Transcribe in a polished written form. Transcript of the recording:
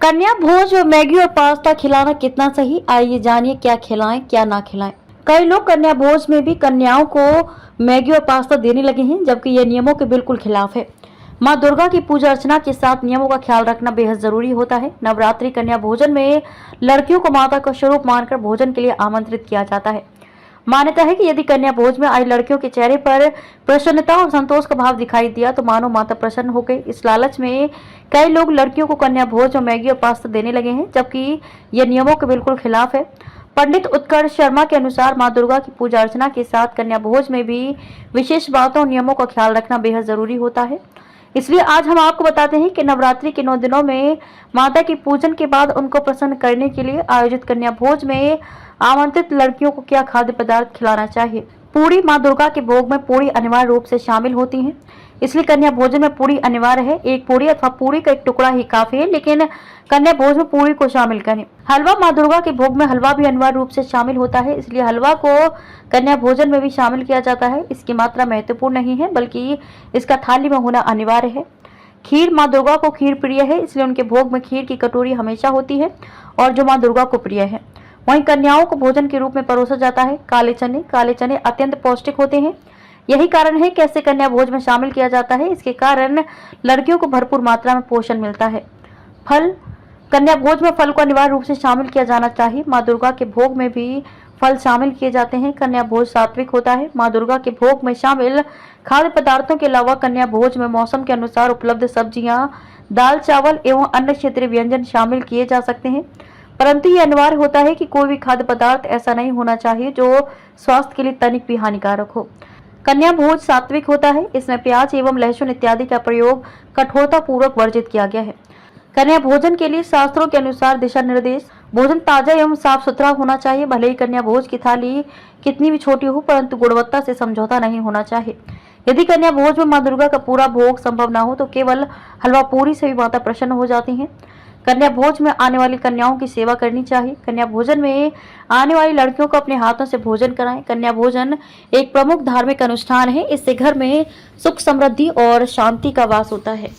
कन्या भोज में मैगी और पास्ता खिलाना कितना सही, आइए जानिए क्या खिलाएं क्या ना खिलाएं। कई लोग कन्या भोज में भी कन्याओं को मैगी और पास्ता देने लगे हैं, जबकि यह नियमों के बिल्कुल खिलाफ है। मां दुर्गा की पूजा अर्चना के साथ नियमों का ख्याल रखना बेहद जरूरी होता है। नवरात्रि कन्या भोजन में लड़कियों को माता का स्वरूप मानकर भोजन के लिए आमंत्रित किया जाता है। मान्यता है कि यदि कन्या भोज में आई लड़कियों के चेहरे पर प्रसन्नता और संतोष का भाव दिखाई दिया तो मानो माता प्रसन्न हो गई। इस लालच में कई लोग लड़कियों को कन्या भोज में मैगी और पास्ता देने लगे हैं, जबकि यह नियमों के बिल्कुल खिलाफ है। पंडित उत्कर्ष शर्मा के अनुसार मां दुर्गा की पूजा अर्चना के साथ कन्या भोज में भी विशेष बातों और नियमों का ख्याल रखना बेहद जरूरी होता है। इसलिए आज हम आपको बताते हैं कि नवरात्रि के 9 दिनों में माता की पूजन के बाद उनको प्रसन्न करने के लिए आयोजित कन्या भोज में आमंत्रित लड़कियों को क्या खाद्य पदार्थ खिलाना चाहिए। पूरी मां दुर्गा के भोग में पूरी अनिवार्य रूप से शामिल होती हैं, इसलिए कन्या भोजन में पूरी अनिवार्य है। एक पूरी अथवा पूरी का एक टुकड़ा ही काफी है, लेकिन कन्या भोज में पूरी को शामिल करें। हलवा मां दुर्गा के भोग में हलवा भी अनिवार्य रूप से शामिल होता है, इसलिए हलवा को कन्या भोजन में भी शामिल किया जाता है। इसकी मात्रा महत्वपूर्ण नहीं है, बल्कि इसका थाली में होना अनिवार्य है। खीर मां दुर्गा को खीर प्रिय है, इसलिए उनके भोग में खीर की कटोरी हमेशा होती है और जो मां दुर्गा को प्रिय है। वहीं कन्याओं को भोजन के रूप में परोसा जाता है काले चने अत्यंत पौष्टिक होते हैं। यही कारण है कि ऐसे कन्या भोज में शामिल किया जाता है। इसके कारण लड़कियों को भरपूर मात्रा में पोषण मिलता है। फल कन्या भोज में फल को अनिवार्य रूप से शामिल किया जाना चाहिए। मां दुर्गा के भोग में भी फल शामिल किए जाते हैं। कन्या भोज सात्विक होता है। मां दुर्गा के भोग में शामिल खाद्य पदार्थों के अलावा कन्या भोज में मौसम के अनुसार उपलब्ध सब्जियां, दाल चावल एवं अन्य क्षेत्रीय व्यंजन शामिल किए जा सकते हैं, परंतु ये अनिवार्य होता है कि कोई भी खाद्य पदार्थ ऐसा नहीं होना चाहिए जो स्वास्थ्य के लिए तनिक भी हानिकारक हो। कन्या भोज सात्विक होता है। इसमें प्याज एवं लहसुन इत्यादि का प्रयोग कठोरता पूर्वक वर्जित किया गया है। कन्या भोजन के लिए शास्त्रों के अनुसार दिशा निर्देश भोजन ताजा एवं साफ सुथरा होना चाहिए। भले ही कन्या भोज की थाली कितनी भी छोटी हो, परंतु गुणवत्ता से समझौता नहीं होना चाहिए। यदि कन्या भोज में मां दुर्गा का पूरा भोग संभव न हो तो केवल हलवा पूरी से भी माता प्रसन्न हो जाती हैं। कन्या भोज में आने वाली कन्याओं की सेवा करनी चाहिए। कन्या भोजन में आने वाली लड़कियों को अपने हाथों से भोजन कराएं। कन्या भोजन एक प्रमुख धार्मिक अनुष्ठान है। इससे घर में सुख समृद्धि और शांति का वास होता है।